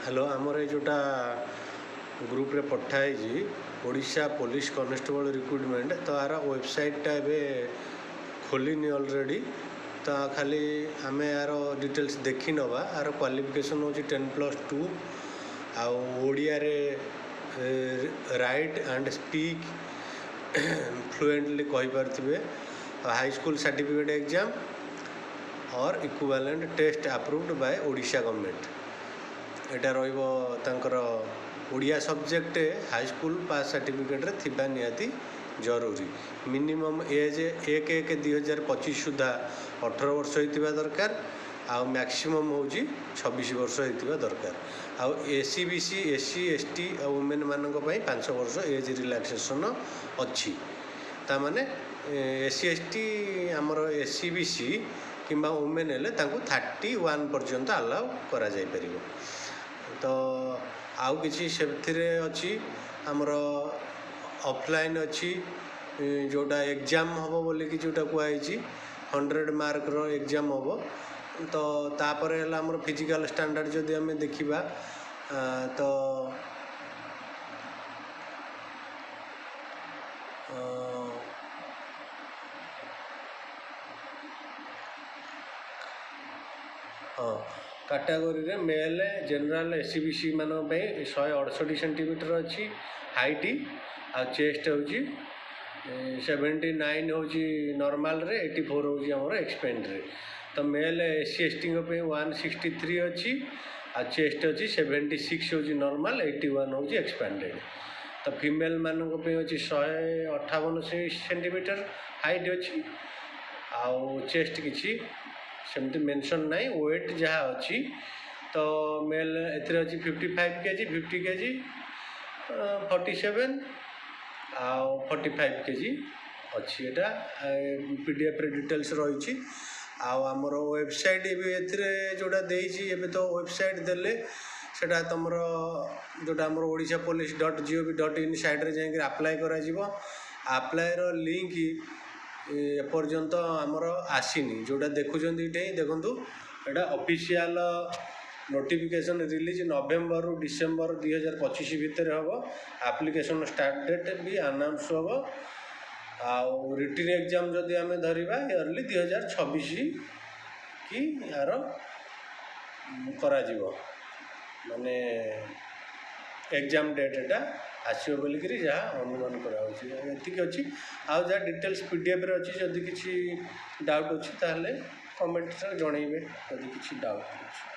Hello आमर जोटा group रे पठाई ओडिशा पुलिस कॉन्स्टेबल रिक्रुटमेंट तो यार वेबसाइटा एवं खोलनी ऑलरेडी तो खाली आम यार डिटेल्स देखी नवा यार क्वालिफिकेशन हूँ 10+2 आड़िया राइट एंड स्पीक फ्लुएंटली कहीपे हाई स्कूल सर्टिफिकेट एग्जाम और equivalent test approved by Odisha government एटा रही Odia subject high school pass certificate रे थिबा निहाती जरूरी मिनिमम एज 1/1/2025 सुधा 18 वर्ष होइतिबा दरकार आउ मैक्सिमम होची 26 वर्ष होइतिबा दरकार आउ एससीबीसी एससी एसटी और वुमेन मानक पई 5 वर्ष एज रिलैक्सेशन अच्छी ता माने एससी एसटी आमर एससीबीसी किंबा वुमेन हेले तांको 31 पर्यंत अलाउ करा जाय परिबो तो आउ किसी से अच्छी आमर ऑफलाइन अच्छी जोटा एग्जाम हम बोली कि जोटा कहुई 100 मार्क रो एग्जाम हम तो तापर आमर फिजिकल स्टैंडर्ड जदि आम देखा तो हाँ कैटेगोरी रे मेल जनरल एससीबीसी मान 168 सेंटीमीटर अच्छी हाइट आ चेस्ट हूँ 79 हूँ नॉर्मल रे 84 हूँ आमर एक्सपेंड रे तो मेल एससी एसटी 163 अच्छी आ चेस्ट अच्छी 76 हूँ नॉर्मल 81 हूँ एक्सपेंडेड तो फीमेल मानक अच्छी 158 सेंटीमीटर हाइट अच्छी आउ चेस्ट किसी सेमती मेंशन नाई वेट जहाँ अच्छी तो मेल एथरे अच्छी 55 kg 50 kg 47 आउ 45 kg अच्छी एटा पीडीएफ रे डिटेल्स रही आमर वेबसाइट एथरे जोड़ा देइछि एबे तो वेबसाइट देले सेटा तमर जोटा आमर odishapolice.gov.in साइट रे जाई अप्लाई करा जिवो अप्लाई रो लिंक एपर्यंत आमर आसीनी जोटा देखुं ये देखु एटा ऑफिशियल नोटिफिकेशन रिलीज नवेम्बर रु डिसेम्बर 2025 भितर हम एप्लिकेशन स्टार्ट डेट भी अनाउंस हम आउ रिटन एग्जाम जदि आम धरिबा अर्ली 2026 कि यार करा जिवो माने एग्जाम डेट एटा आसो बोलिक जहाँ अनुमान कराची अच्छी आउ जहाँ डिटेल्स पीडीएफ रे अच्छी जदि किसी डाउट अच्छी ताहले कमेंट जनइबे जदि किसी डाउट अच्छी।